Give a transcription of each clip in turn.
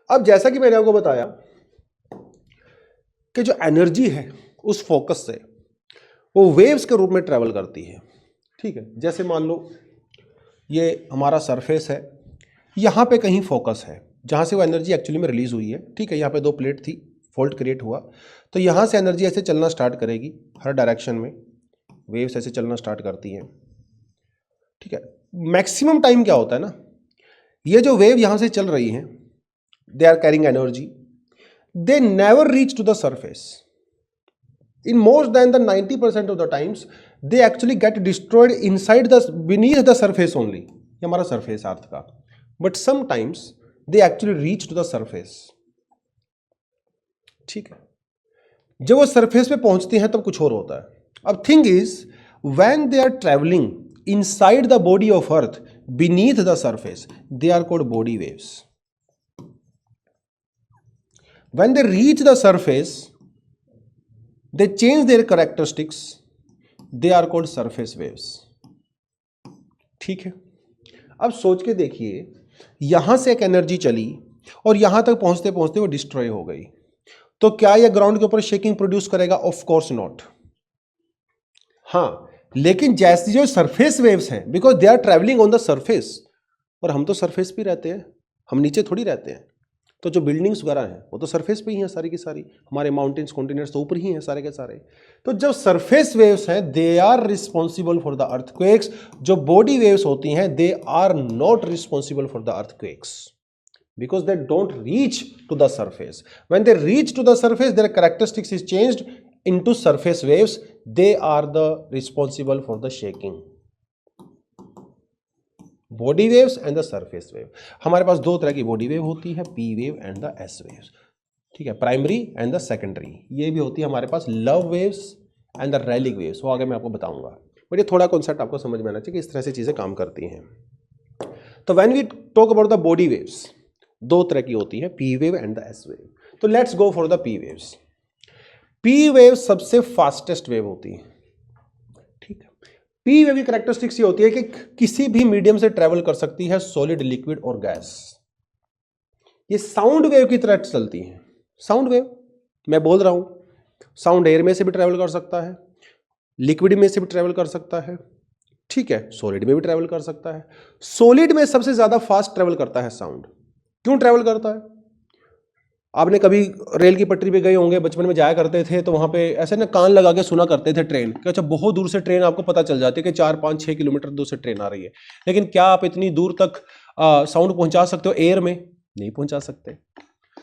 अब जैसा कि मैंने आपको बताया कि जो एनर्जी है उस फोकस से वो वेव्स के रूप में ट्रेवल करती है। ठीक है, जैसे मान लो ये हमारा सरफेस है, यहाँ पे कहीं फोकस है जहाँ से वो एनर्जी एक्चुअली में रिलीज हुई है। ठीक है, यहाँ पे दो प्लेट थी, फॉल्ट क्रिएट हुआ, तो यहाँ से एनर्जी ऐसे चलना स्टार्ट करेगी, हर डायरेक्शन में वेव्स ऐसे चलना स्टार्ट करती हैं। ठीक है, मैक्सिमम टाइम क्या होता है ना, ये जो वेव यहाँ से चल रही हैं, they are carrying energy, they never reach to the surface. In more than the 90% of the times, they actually get destroyed inside the beneath the surface only. ये हमारा सरफेस अर्थ का, but sometimes they actually reach to the surface. ठीक है, जब वो surface पे पहुंचते हैं तब कुछ और होता है। अब thing is when they are traveling inside the body of earth beneath the surface, they are called body waves. When they reach the surface, they change their characteristics, they are called surface waves. ठीक है, अब सोच के देखिए, यहां से एक energy चली और यहां तक पहुंचते पहुंचते वो डिस्ट्रॉय हो गई, तो क्या यह ग्राउंड के ऊपर शेकिंग प्रोड्यूस करेगा? Of course not. हाँ, लेकिन जैसी जो सरफेस वेव्स हैं, because they are travelling on the surface, और हम तो सरफेस पे रहते हैं, हम नीचे थोड़ी रहते हैं। तो जो बिल्डिंग्स वगैरह हैं वो तो सरफेस पे ही हैं सारी की सारी, हमारे माउंटेन्स कॉन्टिनेंट्स तो ऊपर ही हैं सारे के सारे। तो जब सरफेस वेव्स हैं, they are responsible for the earthquakes. जो बॉडी वेव्स होती हैं, they are not responsible for the earthquakes because they don't reach to the surface. When they reach to the surface, their characteristics is changed into surface waves. They are the responsible for the shaking. Body waves and the surface wave. हमारे पास दो तरह की body wave होती है, P wave and the S waves. ठीक है, primary and the secondary. ये भी होती है हमारे पास love waves and the Rayleigh waves, वो आगे मैं आपको बताऊंगा, बट ये थोड़ा कॉन्सेप्ट आपको समझ में आना चाहिए कि इस तरह से चीजें काम करती हैं। तो when we talk about the body waves, दो तरह की होती है, P wave and the S wave. तो let's go for the P waves. P wave सबसे फास्टेस्ट वेव होती है। ठीक है, पी वेव की कैरेक्टरिस्टिक्स ये होती है कि किसी भी मीडियम से ट्रेवल कर सकती है, सॉलिड, लिक्विड और गैस। ये साउंड वेव की तरह चलती है। साउंड वेव मैं बोल रहा हूं, साउंड एयर में से भी ट्रेवल कर सकता है, लिक्विड में से भी ट्रेवल कर सकता है, ठीक है, सॉलिड में भी ट्रेवल कर सकता है। सॉलिड में सबसे ज्यादा फास्ट ट्रेवल करता है साउंड। क्यों ट्रेवल करता है? आपने कभी रेल की पटरी पे गए होंगे, बचपन में जाया करते थे, तो वहां पे ऐसे ना कान लगा के सुना करते थे ट्रेन कि अच्छा बहुत दूर से ट्रेन आपको पता चल जाती है कि 4-5-6 किलोमीटर दूर से ट्रेन आ रही है। लेकिन क्या आप इतनी दूर तक साउंड पहुंचा सकते हो एयर में? नहीं पहुंचा सकते।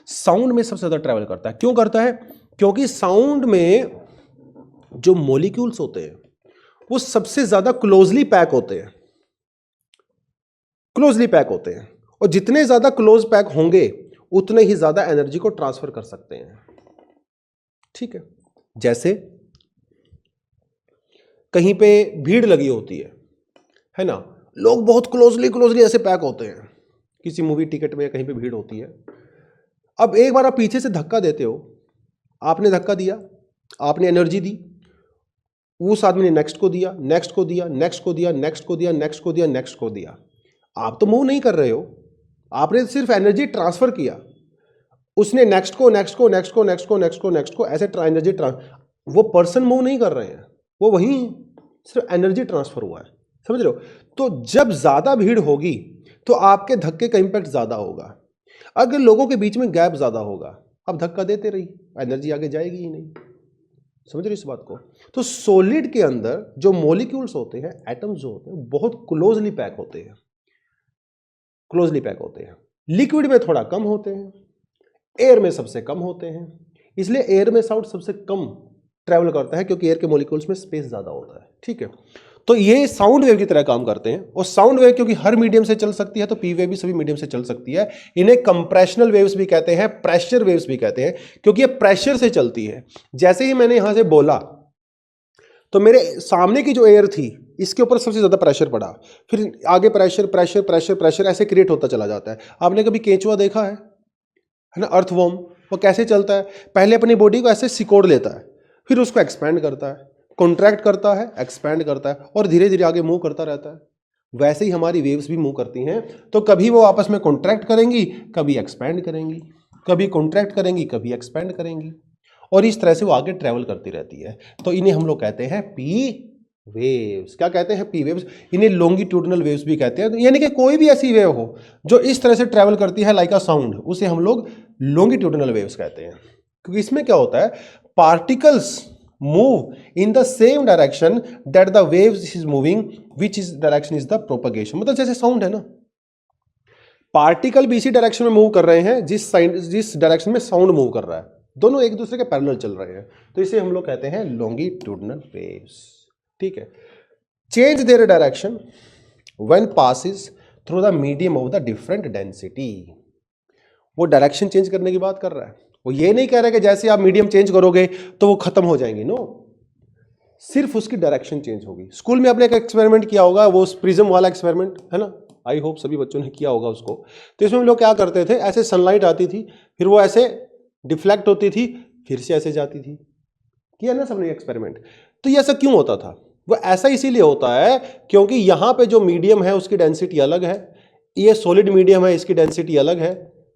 साउंड में सबसे ज्यादा ट्रेवल करता है। क्यों करता है? क्योंकि साउंड में जो मॉलिक्यूल्स होते हैं वो सबसे ज्यादा क्लोजली पैक होते हैं, क्लोजली पैक होते हैं, और जितने ज्यादा क्लोज पैक होंगे उतने ही ज्यादा एनर्जी को ट्रांसफर कर सकते हैं। ठीक है, जैसे कहीं पे भीड़ लगी होती है ना, लोग बहुत क्लोजली ऐसे पैक होते हैं, किसी मूवी टिकट में कहीं पे भीड़ होती है। अब एक बार आप पीछे से धक्का देते हो, आपने धक्का दिया, आपने एनर्जी दी, उस आदमी ने नेक्स्ट को दिया, नेक्स्ट को दिया, नेक्स्ट को दिया, नेक्स्ट को दिया, नेक्स्ट को दिया, नेक्स्ट को दिया। आप तो मूव नहीं कर रहे हो, आपने सिर्फ एनर्जी ट्रांसफर किया। उसने नेक्स्ट को, नेक्स्ट को, नेक्स्ट को, नेक्स्ट को, नेक्स्ट को, नेक्स्ट को, ऐसे एनर्जी वो पर्सन मूव नहीं कर रहे हैं, वो वहीं सिर्फ एनर्जी ट्रांसफर हुआ है। समझ रहे हो? तो जब ज्यादा भीड़ होगी तो आपके धक्के का इंपैक्ट ज्यादा होगा। अगर लोगों के बीच में गैप ज्यादा होगा, अब धक्का देते रही, एनर्जी आगे जाएगी ही नहीं। समझ रहे इस बात को? तो सॉलिड के अंदर जो मॉलिक्यूल्स होते हैं, एटम्स जो होते हैं, बहुत क्लोजली पैक होते हैं, क्लोजली पैक होते हैं। लिक्विड में थोड़ा कम होते हैं, एयर में सबसे कम होते हैं। इसलिए एयर में साउंड सबसे कम ट्रैवल करता है, क्योंकि एयर के मॉलिक्यूल्स में स्पेस ज्यादा होता है। ठीक है, तो ये साउंड वेव की तरह काम करते हैं। और साउंड वेव क्योंकि हर मीडियम से चल सकती है, तो पी वेव भी सभी मीडियम से चल सकती है। इन्हें कंप्रेशनल वेव्स भी कहते हैं, प्रेशर वेव्स भी कहते हैं, क्योंकि ये प्रेशर से चलती है। जैसे ही मैंने यहां से बोला तो मेरे सामने की जो एयर थी, इसके ऊपर सबसे ज्यादा प्रेशर पड़ा, फिर आगे प्रेशर प्रेशर प्रेशर प्रेशर ऐसे क्रिएट होता चला जाता है। आपने कभी केंचुआ देखा है ना, अर्थवॉर्म? वो कैसे चलता है? पहले अपनी बॉडी को ऐसे सिकोड़ लेता है, फिर उसको एक्सपैंड करता है, कॉन्ट्रैक्ट करता है, एक्सपैंड करता है, और धीरे धीरे आगे मूव करता रहता है। वैसे ही हमारी वेव्स भी मूव करती हैं। तो कभी वो आपस में कॉन्ट्रैक्ट करेंगी, कभी एक्सपैंड करेंगी, कभी कॉन्ट्रैक्ट करेंगी, कभी एक्सपैंड करेंगी, और इस तरह से वो आगे ट्रेवल करती रहती है। तो इन्हें हम लोग कहते हैं पी वेव्स। क्या कहते हैं? P waves. इन्हें लॉन्गिट्यूडिनल वेव्स भी कहते हैं। यानी कि कोई भी ऐसी वेव हो जो इस तरह से ट्रेवल करती है लाइक अ साउंड, उसे हम लोग लॉन्गिट्यूडिनल वेव्स कहते हैं। क्योंकि इसमें क्या होता है, particles move in the same direction that the waves is moving, which is direction is the propagation. मतलब जैसे साउंड है ना, पार्टिकल भी इसी डायरेक्शन में मूव कर रहे हैं जिस डायरेक्शन में साउंड मूव कर रहा है, दोनों एक दूसरे के पैरेलल चल रहे हैं। तो इसे हम लोग कहते हैं लॉन्गिट्यूडिनल वेव्स। ठीक है। Change their direction when passes through the medium of the different density. वो डायरेक्शन चेंज करने की बात कर रहा है। वो ये नहीं कह रहा कि जैसे आप मीडियम चेंज करोगे तो वो खत्म हो जाएंगी। नो, सिर्फ उसकी डायरेक्शन चेंज होगी। स्कूल में आपने एक एक्सपेरिमेंट किया होगा, वो प्रिज्म वाला एक्सपेरिमेंट है ना, आई होप सभी बच्चों ने किया होगा उसको। तो इसमें हम लोग क्या करते थे, ऐसे सनलाइट आती थी, फिर वो ऐसे डिफ्लेक्ट होती थी, फिर से ऐसे जाती थी। किया ना सबने एक्सपेरिमेंट? तो ये ऐसा क्यों होता था? वो ऐसा इसीलिए होता है क्योंकि यहां पे जो मीडियम है उसकी डेंसिटी अलग है, ये सॉलिड मीडियम है, इसकी डेंसिटी अलग है।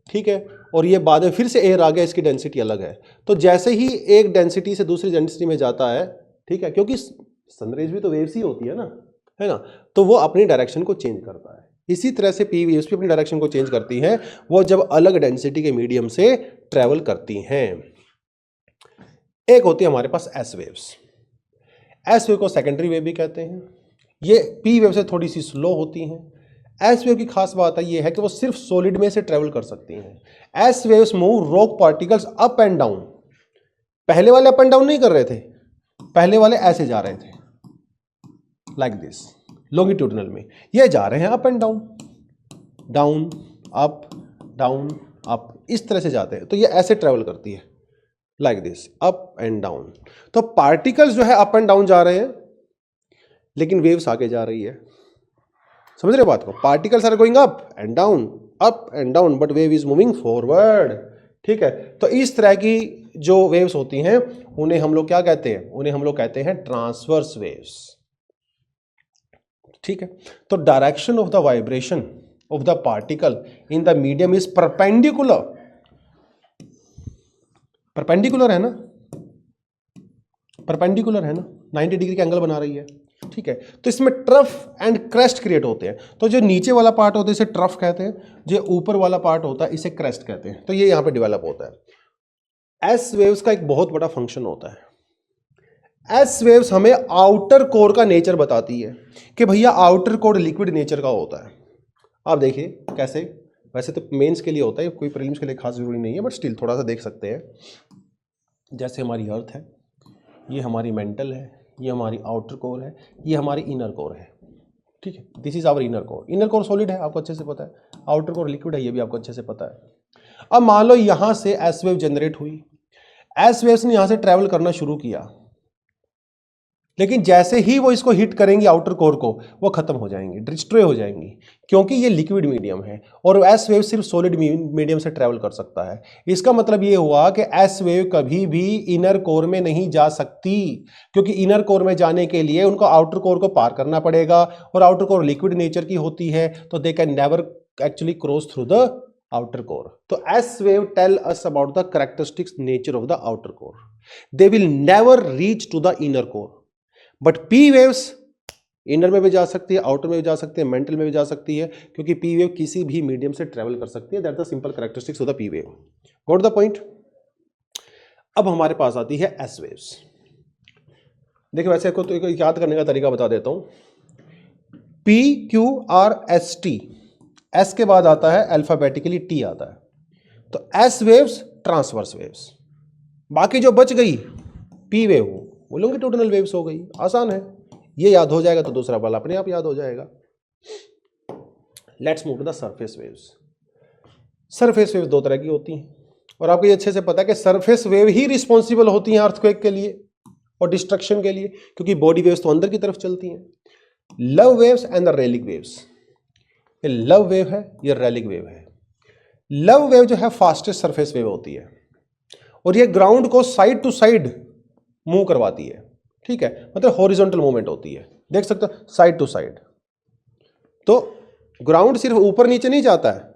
ठीक है। और ये बाद में फिर से एयर आ गया, इसकी डेंसिटी अलग है। तो जैसे ही एक डेंसिटी से दूसरी डेंसिटी में जाता है, ठीक है, क्योंकि सनरेज भी तो वेव्स ही होती है ना, तो वो अपनी डायरेक्शन को चेंज करता है। इसी तरह से पी वेव्स भी अपनी डायरेक्शन को चेंज करती हैं, वो जब अलग डेंसिटी के मीडियम से ट्रेवल करती हैं। एक होती है हमारे पास एस वेव्स। एस वेव को सेकेंडरी वेव भी कहते हैं। ये पी वेव से थोड़ी सी स्लो होती हैं। एस वेव की खास बात ये है कि वो सिर्फ सॉलिड में से ट्रेवल कर सकती हैं। S waves move rock particles up and down. पहले वाले अप एंड डाउन नहीं कर रहे थे, पहले वाले ऐसे जा रहे थे लाइक दिस, लॉन्गिट्यूडिनल में। ये जा रहे हैं up and down, down up, down up, इस तरह से जाते हैं। तो ये ऐसे ट्रेवल करती है like this, up and down. तो पार्टिकल्स जो है अप एंड डाउन जा रहे हैं, लेकिन वेव्स आगे जा रही है। समझ रहे बात को? Particles are going up and down, but wave is moving forward. ठीक है। तो इस तरह की जो वेव्स होती हैं उन्हें हम लोग क्या कहते हैं? उन्हें हम लोग कहते हैं ट्रांसवर्स वेव्स। ठीक है। तो direction of the vibration of the particle in the medium is perpendicular. Perpendicular है ना, परपेंडिकुलर है ना, 90 डिग्री का एंगल बना रही है। ठीक है। तो इसमें ट्रफ एंड क्रेस्ट क्रिएट होते हैं। तो जो नीचे वाला पार्ट होता है इसे ट्रफ कहते हैं, जो ऊपर वाला पार्ट होता है इसे क्रेस्ट कहते हैं। तो ये यहां पे डेवलप होता है। एस वेव्स का एक बहुत बड़ा फंक्शन होता है। एस वेव्स हमें आउटर कोर का नेचर बताती है कि भैया आउटर कोर लिक्विड नेचर का होता है। आप देखिए कैसे, वैसे तो मेंस के लिए होता है, कोई प्रीलिम्स के लिए खास जरूरी नहीं है, बट स्टिल थोड़ा सा देख सकते हैं। जैसे हमारी अर्थ है, ये हमारी मेंटल है, ये हमारी आउटर कोर है, ये हमारी इनर कोर है। ठीक है। This is our inner core. Inner core solid है, आपको अच्छे से पता है। आउटर कोर लिक्विड है, ये भी आपको अच्छे से पता है। अब मान लो यहां से एस वेव जनरेट हुई, एस वेव्स ने यहां से ट्रेवल करना शुरू किया, लेकिन जैसे ही वो इसको हिट करेंगी आउटर कोर को, वो खत्म हो जाएंगी, डिस्ट्रॉय हो जाएंगी, क्योंकि ये लिक्विड मीडियम है और एस वेव सिर्फ सॉलिड मीडियम से ट्रेवल कर सकता है। इसका मतलब ये हुआ कि एस वेव कभी भी इनर कोर में नहीं जा सकती, क्योंकि इनर कोर में जाने के लिए उनको आउटर कोर को पार करना पड़ेगा, और आउटर कोर लिक्विड नेचर की होती है, तो they can never actually cross through the outer core. So S wave tell us about the characteristics nature of the outer core. They will never reach to the inner core. But P waves inner में भी जा सकती है, outer में भी जा सकती है, मेंटल में भी जा सकती है, क्योंकि P वेव किसी भी मीडियम से ट्रेवल कर सकती है। That the simple characteristics of the P wave. Got the point? अब हमारे पास आती है S वेव्स। देखिए वैसे को तो याद करने का तरीका बता देता हूं। P Q R S T, S के बाद आता है अल्फाबेटिकली T आता है। तो S वेव्स ट्रांसवर्स वेव्स, बाकी जो बच गई P वेव वो लॉन्गिट्यूडिनल वेव्स हो गई। आसान है, ये याद हो जाएगा तो दूसरा वाला अपने आप याद हो जाएगा। Let's move to the surface waves. Surface wave दो तरह की होती हैं, और आपको ये अच्छे से पता है कि सरफेस वेव ही रिस्पॉन्सिबल होती हैं अर्थक्वेक के लिए और डिस्ट्रक्शन के लिए, क्योंकि बॉडी वेव्स तो अंदर की तरफ चलती हैं। Love waves and the relic waves. ये लव वेव है, ये रेलिक वेव है। लव वेव जो है फास्टेस्ट सरफेस वेव होती है, और ये ग्राउंड को साइड टू साइड मूव करवाती है। ठीक है, मतलब हॉरिजॉन्टल मूवमेंट होती है, देख सकते हो, साइड टू साइड। तो ग्राउंड सिर्फ ऊपर नीचे नहीं जाता है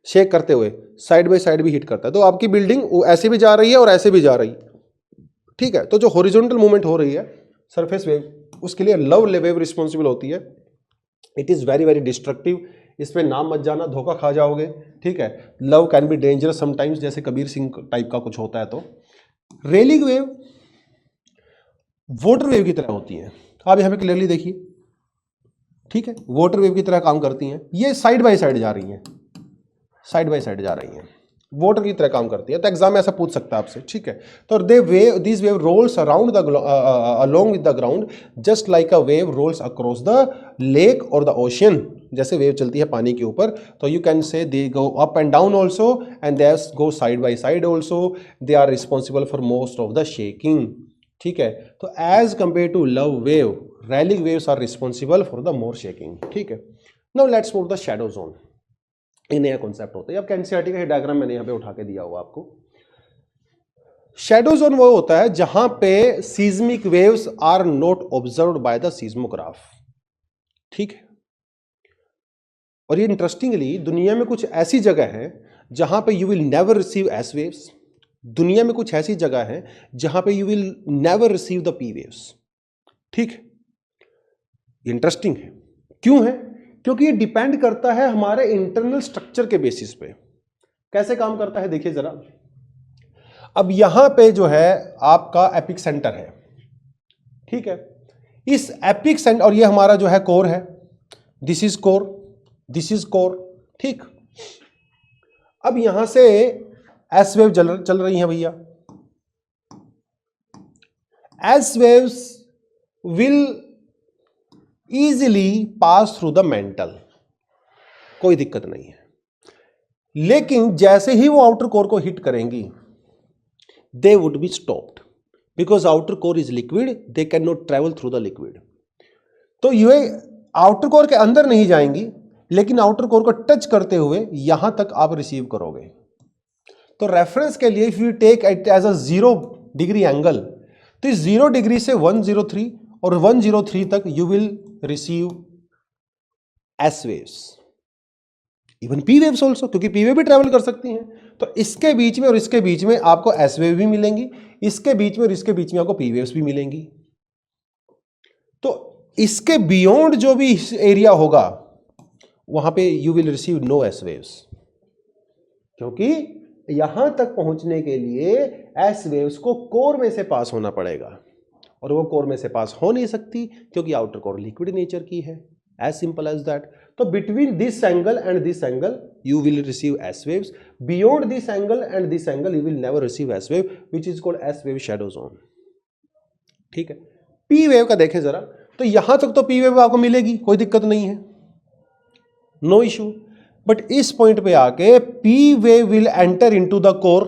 शेक करते हुए, साइड बाय साइड भी हिट करता है। तो आपकी बिल्डिंग ऐसे भी जा रही है और ऐसे भी जा रही है, ठीक है। तो जो हॉरिजॉन्टल मूवमेंट हो रही है सरफेस वेव, उसके लिए लव वेव रिस्पॉन्सिबल होती है। It is very very destructive, इस पे नाम मत जाना, धोखा खा जाओगे, ठीक है। Love can be dangerous sometimes, जैसे कबीर सिंह टाइप का कुछ होता है। तो रेलिंग वेव वाटर वेव की तरह होती है, आप यहाँ पे क्लियरली देखिए, ठीक है, वाटर वेव की तरह काम करती हैं। ये साइड बाय साइड जा रही हैं, साइड बाय साइड जा रही हैं, वाटर की तरह काम करती है। तो एग्जाम में ऐसा पूछ सकता है आपसे, ठीक है। तो this wave rolls around the along with the ground just like a wave rolls across the lake और द ओशियन, जैसे वेव चलती है पानी के ऊपर। तो you can say they go up and down also and they go side by side also, they are responsible for most of the shaking, ठीक है। तो as compare to love wave, रैलिंग waves are responsible for the more shaking, ठीक है। Now let's move the shadow zone. ये नया concept होता है, अब एनसीईआरटी का डायग्राम मैंने यहाँ पे उठा के दिया हुआ आपको। शैडो जोन वो होता है जहां पे seismic waves are not observed by the seismograph, ठीक है। और ये इंटरेस्टिंगली दुनिया में कुछ ऐसी जगह है जहां पे you will never receive S waves, दुनिया में कुछ ऐसी जगह है जहां पे you will never receive the P waves, ठीक। इंटरेस्टिंग है, क्यों है? क्योंकि ये डिपेंड करता है हमारे इंटरनल स्ट्रक्चर के बेसिस पे। कैसे काम करता है देखिए जरा। अब यहां पे जो है आपका एपिक सेंटर है, ठीक है। इस एपिक सेंटर, और ये हमारा जो है कोर है, this is core, this is core, ठीक। अब यहां से एस वेव चल रही है भैया। S waves will easily pass through the mental, कोई दिक्कत नहीं है। लेकिन जैसे ही वो आउटर कोर को हिट करेंगी, they would be stopped because outer core is liquid, they can not travel through the liquid. तो ये आउटर कोर के अंदर नहीं जाएंगी, लेकिन आउटर कोर को टच करते हुए यहां तक आप रिसीव करोगे। तो रेफरेंस के लिए if you take it as a 0 degree angle, तो इस 0 डिग्री से 103 और 103 तक you will receive S waves, even P waves also, क्योंकि पी वेव भी ट्रेवल कर सकती हैं। तो इसके बीच में और इसके बीच में आपको एस वेव भी मिलेंगी, इसके बीच में और इसके बीच में आपको पी वेव्स भी मिलेंगी। तो इसके बियॉन्ड जो भी एरिया होगा वहां पे you will receive no S waves, क्योंकि यहां तक पहुंचने के लिए एस वेव्स को कोर में से पास होना पड़ेगा, और वो कोर में से पास हो नहीं सकती क्योंकि आउटर कोर लिक्विड नेचर की है, एज सिंपल एज दैट। तो between this angle and this angle you will receive S waves, beyond this angle and this angle you will never receive S wave, which is called S wave shadow zone, ठीक है। P wave का देखें जरा, तो यहां तक तो P wave आपको मिलेगी, कोई दिक्कत नहीं है, नो इशू। बट इस पॉइंट पे आके P wave will enter into the core.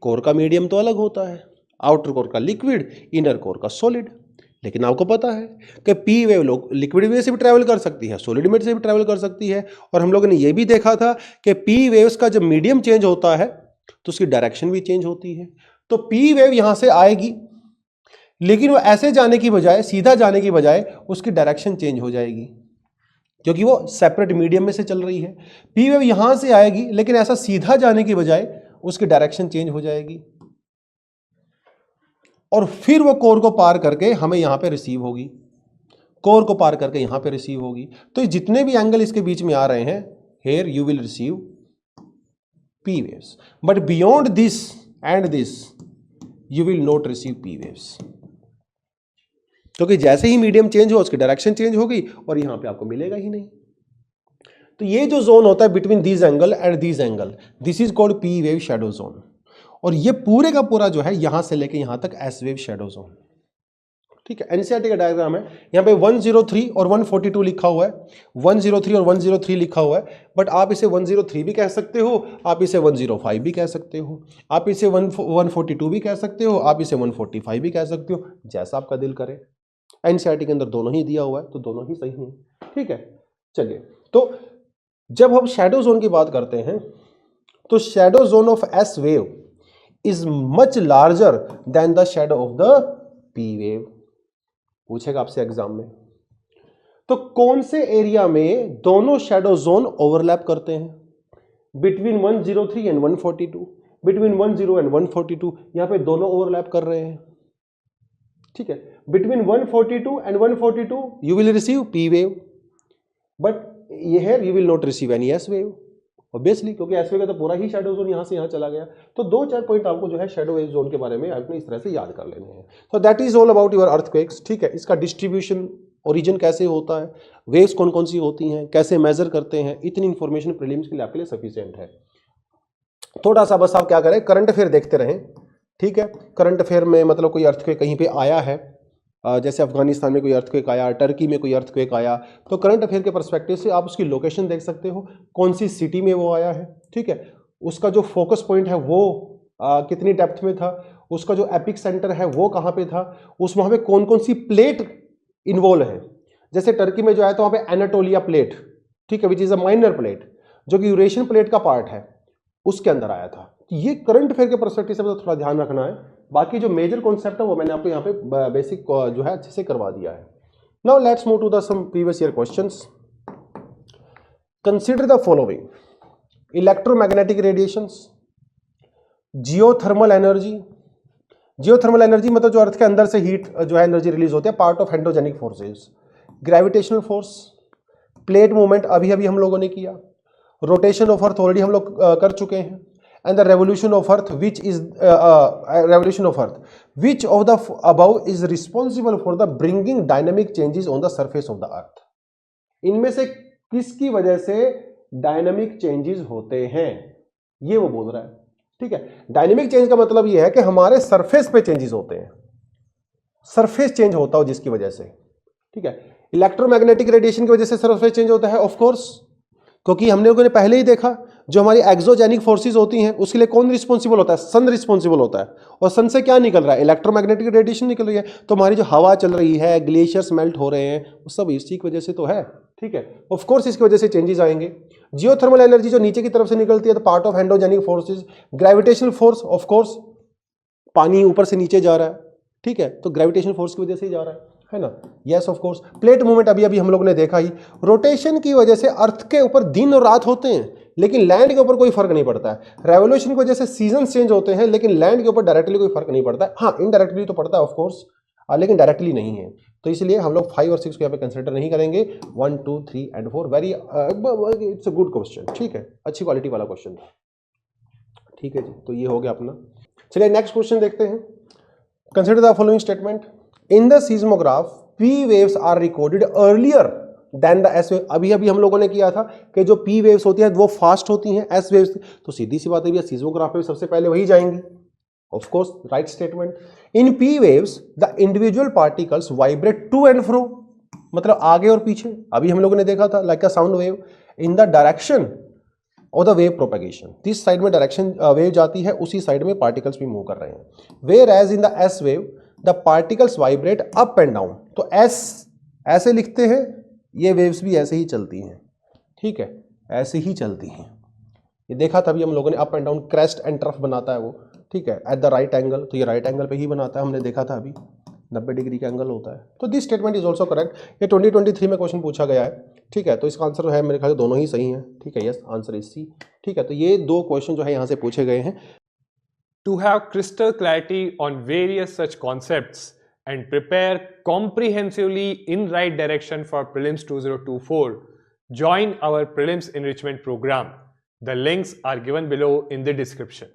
Core का मीडियम तो अलग होता है, आउटर कोर का लिक्विड, इनर कोर का सॉलिड। लेकिन आपको पता है कि पी वेव लिक्विड में से भी ट्रैवल कर सकती है, सॉलिड में से भी ट्रैवल कर सकती है। और हम लोगों ने यह भी देखा था कि पी वेव्स का जब मीडियम चेंज होता है तो उसकी डायरेक्शन भी चेंज होती है। तो पी वेव यहां से आएगी, लेकिन वो ऐसे जाने की बजाय, सीधा जाने की बजाय उसकी डायरेक्शन चेंज हो जाएगी, क्योंकि वो सेपरेट मीडियम में से चल रही है। पी वेव यहां से आएगी, लेकिन ऐसा सीधा जाने की बजाय उसकी डायरेक्शन चेंज हो जाएगी, और फिर वो कोर को पार करके हमें यहां पे रिसीव होगी, कोर को पार करके यहां पे रिसीव होगी। तो जितने भी एंगल इसके बीच में आ रहे हैं, here you will receive P waves, but beyond this and this you will not receive P waves, क्योंकि जैसे ही मीडियम चेंज हो उसकी डायरेक्शन चेंज हो गई और यहां पे आपको मिलेगा ही नहीं। तो ये जो जोन होता है between this angle and this angle, this is called P wave shadow zone. और ये पूरे का पूरा जो है यहां से लेके यहां तक एस वेव शैडो जोन, ठीक है। एनसीईआरटी का डायग्राम है, यहां पे 103 और 142 लिखा हुआ है, 103 और 103 लिखा हुआ है, बट आप इसे 103 भी कह सकते हो, आप इसे 105 भी कह सकते हो, आप इसे 142 भी कह सकते हो, आप इसे 145 भी कह सकते हो, जैसा आपका दिल करे। एनसीईआरटी के अंदर दोनों ही दिया हुआ है, तो दोनों ही सही है, ठीक है। चलिए, तो जब हम शैडो जोन की बात करते हैं, तो shadow zone of S wave is much larger than the shadow of the P wave, पूछेगा आपसे एग्जाम में। तो कौन से एरिया में दोनों शैडो जोन ओवरलैप करते हैं? बिटवीन 103 एंड 142, बिटवीन 10 एंड 142, यहां पे दोनों ओवरलैप कर रहे हैं, ठीक है। Between 142 and 142 you will receive P wave, but here you will not receive any S wave, obviously, क्योंकि एस वेव का तो पूरा ही शैडो जोन यहां से यहां चला गया। तो 2-4 पॉइंट आपको जो है शैडो वेव जोन के बारे में आपने इस तरह से याद कर लेने हैं। तो that is all about your earthquakes, ठीक है। इसका डिस्ट्रीब्यूशन, ओरिजिन कैसे होता है, वेव्स कौन कौन सी होती हैं, कैसे मेजर करते हैं, इतनी इंफॉर्मेशन प्रीलिम्स के लिए आपके लिए सफिशिएंट है। थोड़ा सा बस आप क्या करें, करंट अफेयर देखते रहें, ठीक है। करंट अफेयर में मतलब कोई अर्थक्वेक कहीं पे आया है, जैसे अफगानिस्तान में कोई अर्थक्वेक आया, टर्की में कोई अर्थक्वेक आया, तो करंट अफेयर के पर्सपेक्टिव से आप उसकी लोकेशन देख सकते हो, कौन सी सिटी में वो आया है, ठीक है। उसका जो फोकस पॉइंट है वो कितनी डेप्थ में था, उसका जो एपिक सेंटर है वो कहाँ पे था, उस वहाँ पे कौन कौन सी प्लेट इन्वॉल्व है। जैसे टर्की में जो है तो वहाँ पे एनाटोलिया प्लेट, ठीक है, which is a minor plate, जो कि यूरेशियन प्लेट का पार्ट है, उसके अंदर आया था। ये करंट अफेयर के पर्सपेक्टिव से थोड़ा ध्यान रखना है। बाकी जो मेजर कॉन्सेप्ट है वो मैंने आपको यहाँ पे बेसिक जो है अच्छे से करवा दिया है। Now let's move to the some previous year questions. Consider the following: electromagnetic radiations, geothermal energy. Geothermal energy मतलब जो अर्थ के अंदर से हीट जो है एनर्जी रिलीज होती है, part of endogenic forces. Gravitational force, plate movement अभी अभी हम लोगों ने किया, रोटेशन ऑफ अर्थ ऑलरेडी हम लोग कर चुके हैं, and the revolution of earth which is revolution of earth, which of the above is responsible for the bringing dynamic changes on the surface of the earth। इनमें से किसकी वजह से डायनामिक चेंजेस होते हैं, ये वो बोल रहा है, ठीक है। डायनामिक चेंज का मतलब ये है कि हमारे सरफेस पे चेंजेस होते हैं, सरफेस चेंज होता हो जिसकी वजह से, ठीक है। इलेक्ट्रोमैग्नेटिक रेडिएशन की वजह से सरफेस चेंज होता है, ऑफ कोर्स, क्योंकि हमने लोगों ने पहले ही देखा जो हमारी एक्सोजेनिक फोर्सेस होती हैं उसके लिए कौन रिस्पॉन्सिबल होता है, सन रिस्पॉन्सिबल होता है। और सन से क्या निकल रहा है, इलेक्ट्रोमैग्नेटिक रेडिएशन निकल रही है। तो हमारी जो हवा चल रही है, ग्लेशियर्स मेल्ट हो रहे हैं, वो सब इसी की वजह से तो है, ठीक है। ऑफ कोर्स इसकी वजह से चेंजेस आएंगे। जियोथर्मल एनर्जी जो नीचे की तरफ से निकलती है तो part of endogenic forces. Gravitational force, of course पानी ऊपर से नीचे जा रहा है, ठीक है, तो ग्रेविटेशनल फोर्स की वजह से ही जा रहा है ना। Yes of course. Plate movement अभी अभी हम लोगों ने देखा ही, रोटेशन की वजह से अर्थ के ऊपर दिन और रात होते हैं लेकिन लैंड के ऊपर कोई फर्क नहीं पड़ता है। रेवोल्यूशन की वजह से सीजन चेंज होते हैं लेकिन लैंड के ऊपर डायरेक्टली कोई फर्क नहीं पड़ता है। हाँ, इनडायरेक्टली तो पड़ता है ऑफ कोर्स, लेकिन डायरेक्टली नहीं है। तो इसलिए हम लोग 5 और 6 को यहाँ पे कंसिडर नहीं करेंगे। 1, 2, 3 and 4 very it's a good question, ठीक है, अच्छी क्वालिटी वाला क्वेश्चन था, ठीक है जी। तो ये हो गया अपना। चलिए नेक्स्ट क्वेश्चन देखते हैं। Consider the following statement: in the seismograph P waves are recorded earlier than the S wave. अभी अभी हम लोगों ने किया था कि जो पी वेव्स होती है वो फास्ट होती हैं, एस वेव्स तो सीधी सी बात है, सीस्मोग्राफ में सबसे पहले वही जाएंगी, of course, right statement. In P waves the individual particles vibrate to and fro, मतलब आगे और पीछे, अभी हम लोगों ने देखा था, like a sound wave in the direction और द वेव प्रोपेगेशन। जिस साइड में डायरेक्शन वेव जाती है उसी साइड में पार्टिकल्स भी मूव कर रहे हैं। Where as in the S wave the particles vibrate up and down, तो एस ऐसे लिखते हैं, ये वेव्स भी ऐसे ही चलती हैं, ठीक है, ऐसे ही चलती हैं। ये देखा था अभी हम लोगों ने, up and down, crest and trough बनाता है वो, ठीक है, एट द राइट एंगल, तो ये राइट एंगल पे ही बनाता है, हमने देखा था अभी 90 डिग्री का एंगल होता है। तो this statement is also correct. ये 2023 में क्वेश्चन पूछा गया है, ठीक है, तो इसका आंसर है मेरे ख्याल से दोनों ही सही हैं, ठीक है, यस, आंसर इज सी, ठीक है। तो ये 2 क्वेश्चन जो है यहाँ से पूछे गए हैं। To have crystal clarity on various such concepts and prepare comprehensively in right direction for prelims 2024, join our prelims enrichment program. The links are given below in the description.